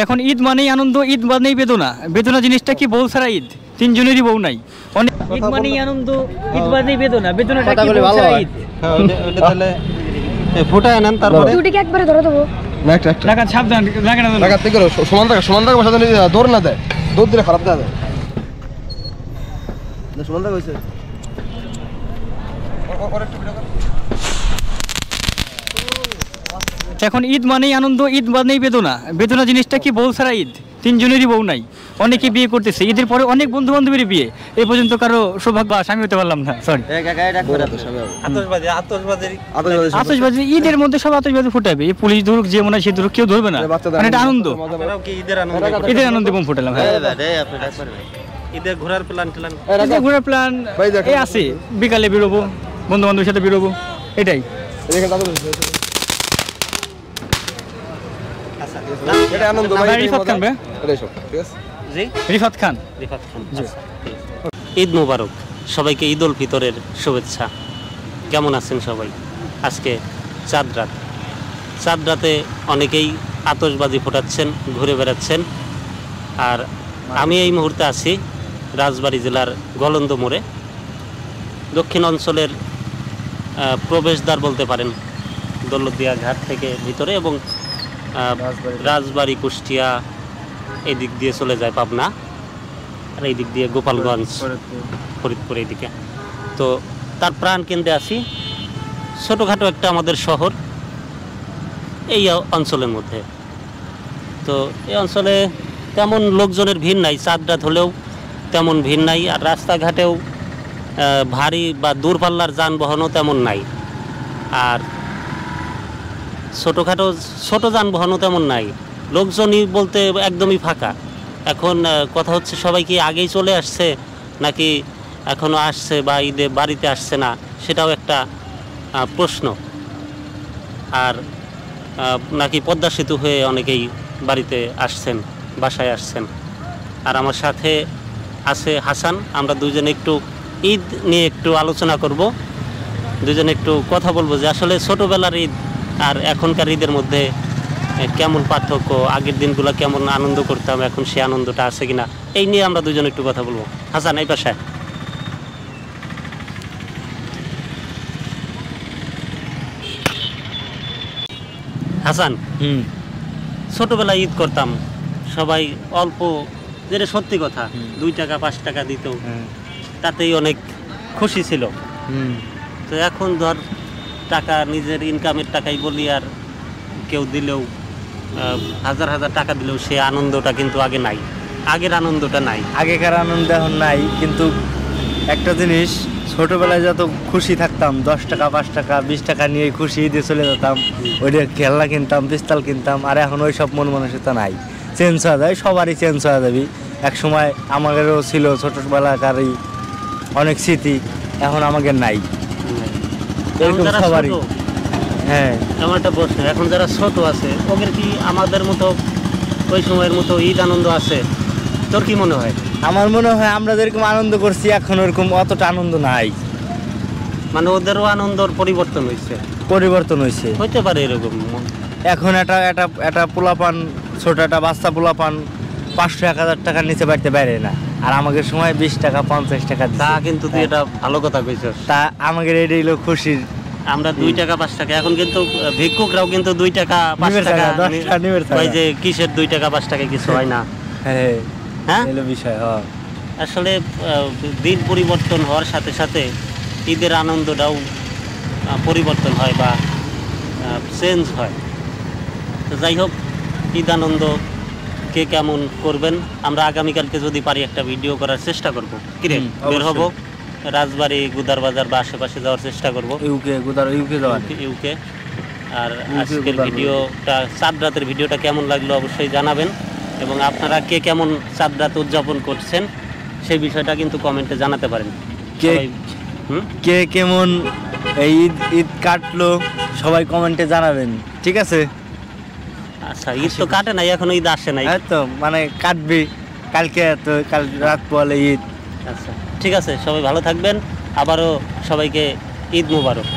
এখন ঈদ মানেই আনন্দ, ঈদ মানেই বেদনা। বেদনা জিনিসটা কি? বউ ছাড়া ঈদ, তিনজনেরই বউ নাই। অনেক ঈদ মানেই আনন্দ, ঈদ মানেই বেদনা। বেদনাটা কি? বউ ছাড়া ঈদ। হ্যাঁ ওটা তাহলে ফুটায় নেন, তারপরে দুটিকে একবারে ধরে দেবো। নেক্সট লাগা সাবধান, লাগা না লাগা থেকে সমান থাকে বসা দিলে দৌড় না দেয়, দৌড় দিলে খারাপ দেয়। না সমান থাকে হইছে। এখন ঈদ মানেই আনন্দ, ঈদ মানেই বেদনা। বেদনা জিনিসটা কি? বউ ছাড়া ঈদ, তিনজনেরই বউ নাই। অনেকে বিয়ে করতেছে, ঈদের পরে অনেক বন্ধু বান্ধবের বিয়ে। এই পর্যন্ত কারো সৌভাগ্য আমি হতে পারলাম না। সরি, আতশবাজি ঈদের মধ্যে সব আতশবাজি ফুটাবে। এই পুলিশ ধরুক, যে মনে হয় সে ধরুক, কেউ ধরবে না। মানে এটা আনন্দ, ঈদের আনন্দে বোম ফুটালাম। ঈদের ঘোরার প্ল্যান এই আছে, বিকালে বেরোবো, বন্ধু বান্ধবের সাথে বেরোবো, এটাই। ঈদ মোবারক সবাইকে, ঈদ উল ফিতরের শুভেচ্ছা। কেমন আছেন সবাই? আজকে চাঁদ রাতে অনেকেই আতশবাজি ফোটাচ্ছেন, ঘুরে বেড়াচ্ছেন। আর আমি এই মুহূর্তে আছি রাজবাড়ী জেলার গলন্দ মোড়ে, দক্ষিণ অঞ্চলের প্রবেশদ্বার বলতে পারেন, দৌলতদিয়া ঘাট থেকে ভিতরে, এবং রাজবাড়ী, কুষ্টিয়া এই দিক দিয়ে চলে যায় পাবনা, আর এই দিক দিয়ে গোপালগঞ্জ, ফরিদপুর এইদিকে। তো তার প্রাণ কেন্দ্রে আছি, ছোটোখাটো একটা আমাদের শহর এই অঞ্চলের মধ্যে। তো এই অঞ্চলে তেমন লোকজনের ভিড় নাই, চাঁদ রাত হলেও তেমন ভিড় নাই। আর রাস্তাঘাটেও ভারী বা দূরপাল্লার যানবাহনও তেমন নাই। আর ছোট যানবাহনও তেমন নাই, লোকজনই বলতে একদমই ফাঁকা। এখন কথা হচ্ছে, সবাই কি আগেই চলে আসছে নাকি এখনও আসছে বা ঈদে বাড়িতে আসছে না, সেটাও একটা প্রশ্ন। আর নাকি পদ্মা সেতু হয়ে অনেকেই বাড়িতে আসছেন, বাসায় আসছেন। আর আমার সাথে আছে হাসান। আমরা দুজনে একটু ঈদ নিয়ে একটু আলোচনা করব, দুজনে একটু কথা বলবো যে আসলে ছোটোবেলার ঈদ আর এখনকার ঈদের মধ্যে কেমন পার্থক্য, আগের দিনগুলো কেমন আনন্দ করতাম, এখন সে আনন্দটা আছে কিনা, এই নিয়ে আমরা দুজনে একটু কথা বলবো। হাসান, এই পাশে। হাসান, ছোটবেলায় ঈদ করতাম, সবাই অল্প, যেটা সত্যি কথা, 2 টাকা 5 টাকা দিত, তাতেই অনেক খুশি ছিল। তো এখন ধর টাকা, নিজের ইনকামের টাকাই বলি, আর কেউ দিলেও হাজার হাজার টাকা দিলেও সে আনন্দটা কিন্তু আগে নাই, আগের আনন্দটা নাই। আগেকার আনন্দ এখন নাই। কিন্তু একটা জিনিস, ছোটোবেলায় যত খুশি থাকতাম, 10 টাকা 5 টাকা 20 টাকা নিয়ে খুশি ঈদে চলে যেতাম, ওইটা খেলনা কিনতাম, পিস্তল কিনতাম। আর এখন ওই সব মন মানসিকতা নাই, চেঞ্জ হয়ে যায়, সবারই চেঞ্জ হয়ে যাবি। এক সময় আমাদেরও ছিল ছোটোবেলাকারই অনেক স্মৃতি, এখন আমাদের নাই। সবারই। হ্যাঁ, এমন একটা প্রশ্ন, এখন যারা ছোট আছে ওদের কি আমাদের মতো ওই সময়ের মতো ঈদ আনন্দ আছে? তোর কি মনে হয়? আমার মনে হয় আমরা যেরকম আনন্দ করছি এখন ওরকম অতটা আনন্দ নাই। মানে ওদেরও আনন্দর পরিবর্তন হয়েছে, হইতে পারে এরকম। এখন একটা পোলাপান, ছোট একটা বাচ্চা পোলাপান 500-1000 টাকার নিচে বাড়তে পারে না। আর আমাদের সময় 20 টাকা 50 টাকা, তা কিন্তু তুই এটা ভালো কথা কইছস। তা আমাদের এটাই হলো খুশির। আমরা 2 টাকা 5 টাকা, এখন কিন্তু ভিক্ষুকরাও কিন্তু 2 টাকা 5 টাকা, ওই যে কিসের 2 টাকা 5 টাকা কিছু হয় না। হ্যাঁ, বিষয়। আসলে দিন পরিবর্তন হওয়ার সাথে সাথে ঈদের আনন্দটাও পরিবর্তন হয় বা চেঞ্জ হয়। তো যাই হোক, ঈদ আনন্দ কে কেমন করবেন, আমরা আগামীকালকে যদি পারি একটা ভিডিও করার চেষ্টা করব। কিরে, বের হবো রাজবাড়ী, গুদার বাজার বা আশেপাশে যাওয়ার চেষ্টা করবো, ইউকে। আর আজকের ভিডিওটা, চাঁদ রাতের ভিডিওটা কেমন লাগলো অবশ্যই জানাবেন, এবং আপনারা কে কেমন চাঁদ রাত উদযাপন করছেন সেই বিষয়টা কিন্তু কমেন্টে জানাতে পারেন। কে কেমন এই ঈদ কাটলো সবাই কমেন্টে জানাবেন, ঠিক আছে? আচ্ছা, ঈদ তো কাটে নাই, এখনো ঈদ আসে নাই তো, মানে কাটবি কালকে, তো কাল রাত পরে ঈদ। আচ্ছা, ঠিক আছে, সবাই ভালো থাকবেন, আবারও সবাইকে ঈদ মোবারক।